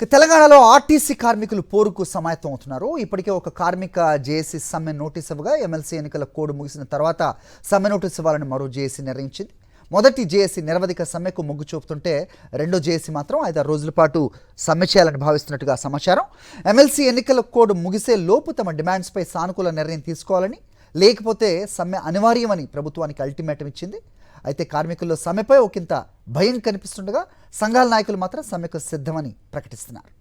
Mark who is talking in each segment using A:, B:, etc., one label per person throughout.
A: తెలంగాణలో ఆర్టీసీ కార్మికులు పోరుకు సమాయత్తం అవుతున్నారు. ఇప్పటికే ఒక కార్మిక జేఏసీ సమ్మె నోటీస్ ఇవ్వగా ఎమ్మెల్సీ ఎన్నికల కోడ్ ముగిసిన తర్వాత సమ్మె నోటీస్ ఇవ్వాలని మరో జేఏసీ నిర్ణయించింది. మొదటి జేఏసీ నిరవధిక సమ్మెకు మొగ్గు చూపుతుంటే రెండో జేఏసీ మాత్రం 5 రోజుల పాటు సమ్మె చేయాలని భావిస్తున్నట్టుగా సమాచారం. ఎమ్మెల్సీ ఎన్నికల కోడ్ ముగిసే లోపు తమ డిమాండ్స్పై సానుకూల నిర్ణయం తీసుకోవాలని, లేకపోతే సమ్మె అనివార్యమని ప్రభుత్వానికి అల్టిమేటం ఇచ్చింది. అయితే కార్మికుల్లో సమ్మెపై ఒకంత భయం కనిపిస్తుండగా సంఘాల నాయకులు మాత్రం సమ్మెకు సిద్ధమని ప్రకటిస్తున్నారు.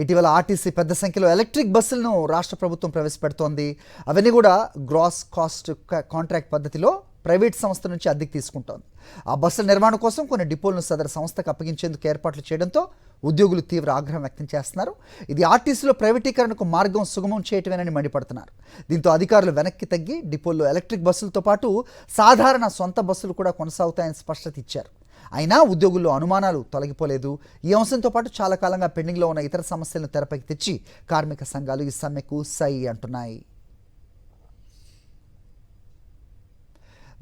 A: ఇటీవల ఆర్టీసీ పెద్ద సంఖ్యలో ఎలక్ట్రిక్ బస్సులను రాష్ట్ర ప్రభుత్వం ప్రవేశపెడుతోంది. అవన్నీ కూడా గ్రాస్ కాస్ట్ కాంట్రాక్ట్ పద్ధతిలో ప్రైవేట్ సంస్థ నుంచి అద్దెకు తీసుకుంటోంది. ఆ బస్సుల నిర్వహణ కోసం కొన్ని డిపోలను సదరు సంస్థకు అప్పగించేందుకు ఏర్పాట్లు చేయడంతో ఉద్యోగులు తీవ్ర ఆగ్రహం వ్యక్తం చేస్తున్నారు. ఇది ఆర్టీసీలో ప్రైవేటీకరణకు మార్గం సుగమం చేయటమేనని మండిపడుతున్నారు. దీంతో అధికారులు వెనక్కి తగ్గి డిపోల్లో ఎలక్ట్రిక్ బస్సులతో పాటు సాధారణ సొంత బస్సులు కూడా కొనసాగుతాయని స్పష్టత ఇచ్చారు. అయినా ఉద్యోగుల్లో అనుమానాలు తొలగిపోలేదు. ఈ అంశంతో పాటు చాలా కాలంగా పెండింగ్లో ఉన్న ఇతర సమస్యలను తెరపైకి తెచ్చి కార్మిక సంఘాలు ఈ సమ్మెకు సై అంటున్నాయి.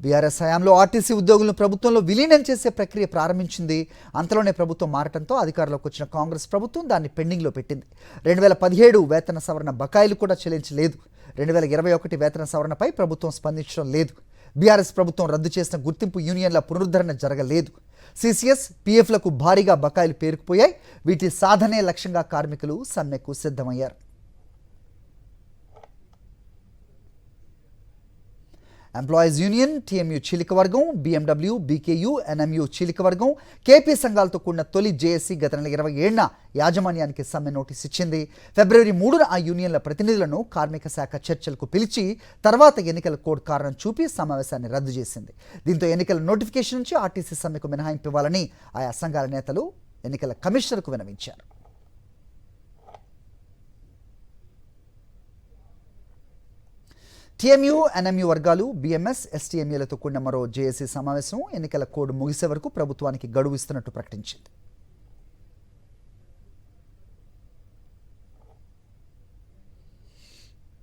A: బీఆర్ఎస్ హయాంలో ఆర్టీసీ ఉద్యోగులను ప్రభుత్వంలో విలీనం చేసే ప్రక్రియ ప్రారంభించింది. అంతలోనే ప్రభుత్వం మారటంతో అధికారంలోకి వచ్చిన కాంగ్రెస్ ప్రభుత్వం దాన్ని పెండింగ్లో పెట్టింది. 2017 వేతన సవరణ బకాయిలు కూడా చెల్లించలేదు. 2021 వేతన సవరణపై ప్రభుత్వం స్పందించడం లేదు. బీఆర్ఎస్ ప్రభుత్వం రద్దు చేసిన గుర్తింపు యూనియన్ల పునరుద్ధరణ జరగలేదు. సిసిఎస్, పిఎఫ్లకు భారీగా బకాయిలు పేరుకుపోయాయి. వీటి సాధనే లక్ష్యంగా కార్మికులు సమ్మెకు సిద్ధమయ్యారు. ఎంప్లాయీస్ యూనియన్, టీఎంయూ చీలిక వర్గం, బీఎండబ్ల్యూ, బీకేయూ, ఎన్ఎంయూ చీలిక వర్గం, కేపీ సంఘాలతో కూడిన తొలి జేఏసీ గత నెల 27న యాజమాన్యానికి సమ్మె నోటీస్ ఇచ్చింది. ఫిబ్రవరి 3న ఆ యూనియన్ల ప్రతినిధులను కార్మిక శాఖ చర్చలకు పిలిచి తర్వాత ఎన్నికల కోడ్ కారణం చూపి సమావేశాన్ని రద్దు చేసింది. దీంతో ఎన్నికల నోటిఫికేషన్ నుంచి ఆర్టీసీ సమ్మెకు మినహాయింపు ఇవ్వాలని ఆయా సంఘాల నేతలు ఎన్నికల కమిషనర్కు విన్నవించారు. టీఎంయూ, ఎన్ఎంయూ వర్గాలు, బీఎంఎస్, ఎస్టీఎంఏలతో కూడిన మరో జేఏసీ సమావేశం ఎన్నికల కోడ్ ముగిసే వరకు ప్రభుత్వానికి గడువు ఇస్తున్నట్టు ప్రకటించింది.